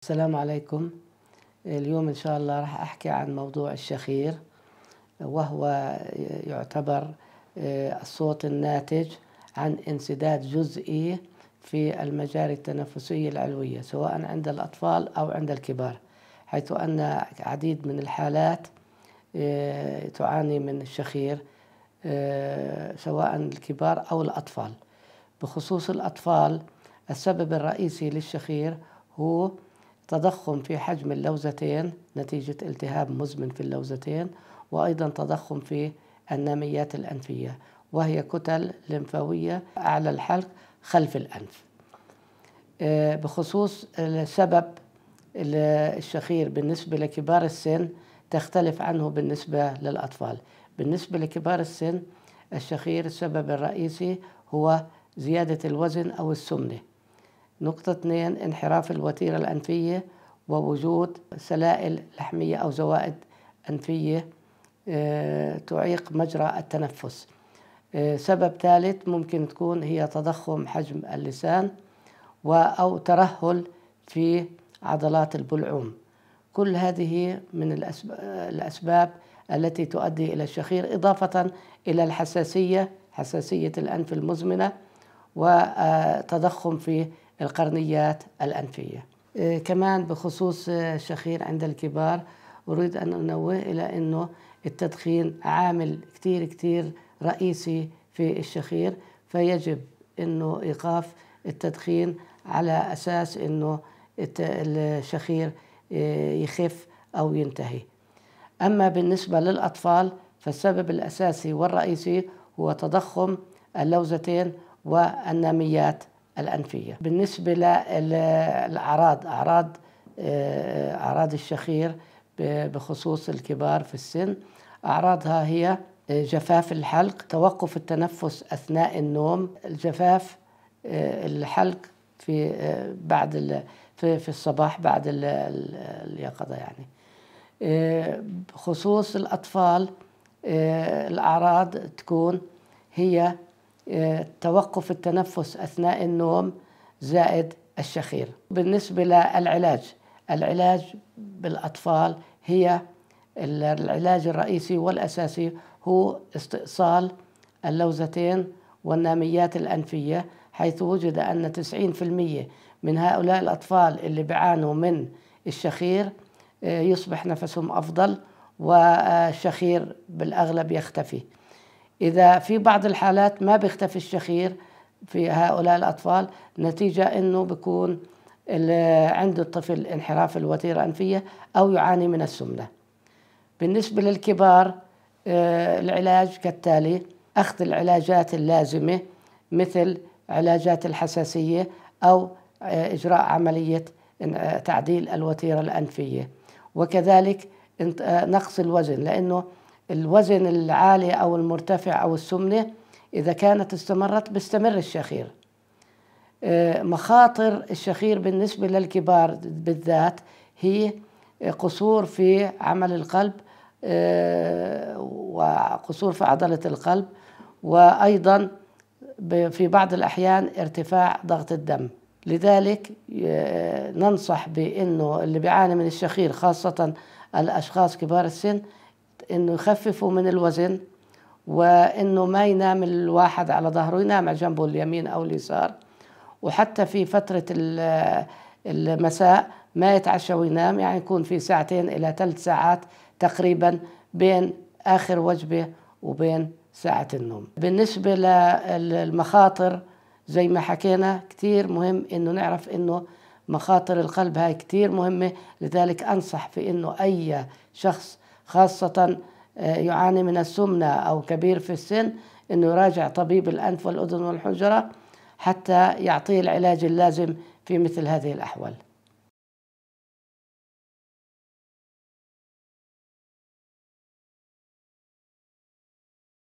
السلام عليكم. اليوم إن شاء الله راح أحكي عن موضوع الشخير، وهو يعتبر الصوت الناتج عن انسداد جزئي في المجاري التنفسية العلوية سواء عند الأطفال أو عند الكبار، حيث أن عديد من الحالات تعاني من الشخير سواء الكبار أو الأطفال. بخصوص الأطفال، السبب الرئيسي للشخير هو تضخم في حجم اللوزتين نتيجة التهاب مزمن في اللوزتين، وأيضا تضخم في الناميات الأنفية، وهي كتل لمفاوية أعلى الحلق خلف الأنف. بخصوص سبب الشخير بالنسبة لكبار السن تختلف عنه بالنسبة للأطفال. بالنسبة لكبار السن الشخير السبب الرئيسي هو زيادة الوزن أو السمنة. نقطة 2، انحراف الوتيرة الأنفية ووجود سلائل لحمية أو زوائد أنفية تعيق مجرى التنفس. سبب ثالث ممكن تكون هي تضخم حجم اللسان أو ترهل في عضلات البلعوم. كل هذه من الأسباب التي تؤدي إلى الشخير، إضافة إلى حساسية الأنف المزمنة وتضخم في القرنيات الأنفية. كمان بخصوص الشخير عند الكبار، أريد أن أنوه إلى أنه التدخين عامل كتير رئيسي في الشخير، فيجب أنه إيقاف التدخين على أساس أنه الشخير يخف أو ينتهي. أما بالنسبة للأطفال فالسبب الأساسي والرئيسي هو تضخم اللوزتين والناميات الأنفية. بالنسبة للأعراض، أعراض الشخير بخصوص الكبار في السن، أعراضها هي جفاف الحلق، توقف التنفس أثناء النوم، الجفاف الحلق في الصباح بعد اليقظة يعني. بخصوص الأطفال الأعراض تكون هي توقف التنفس أثناء النوم زائد الشخير. بالنسبة العلاج بالأطفال، هي العلاج الرئيسي والأساسي هو استئصال اللوزتين والناميات الأنفية، حيث وجد أن 90% من هؤلاء الأطفال اللي بيعانوا من الشخير يصبح نفسهم أفضل والشخير بالأغلب يختفي. إذا في بعض الحالات ما بيختفي الشخير في هؤلاء الأطفال نتيجة أنه بيكون عنده الطفل انحراف الوتيرة الأنفية أو يعاني من السمنة. بالنسبة للكبار العلاج كالتالي: أخذ العلاجات اللازمة مثل علاجات الحساسية أو إجراء عملية تعديل الوتيرة الأنفية، وكذلك نقص الوزن، لأنه الوزن العالي أو المرتفع أو السمنة إذا كانت استمرت بيستمر الشخير. مخاطر الشخير بالنسبة للكبار بالذات هي قصور في عمل القلب وقصور في عضلة القلب، وأيضا في بعض الأحيان ارتفاع ضغط الدم. لذلك ننصح بأنه اللي بيعاني من الشخير خاصة الأشخاص كبار السن إنه يخففوا من الوزن، وإنه ما ينام الواحد على ظهره، ينام على جنبه اليمين أو اليسار، وحتى في فترة المساء ما يتعشى وينام، يعني يكون في 2 إلى 3 ساعات تقريبا بين آخر وجبة وبين ساعة النوم. بالنسبة للمخاطر زي ما حكينا كتير مهم إنه نعرف إنه مخاطر القلب هاي كتير مهمة. لذلك أنصح في إنه أي شخص خاصة يعاني من السمنة أو كبير في السن إنه يراجع طبيب الأنف والأذن والحنجرة حتى يعطيه العلاج اللازم في مثل هذه الأحوال.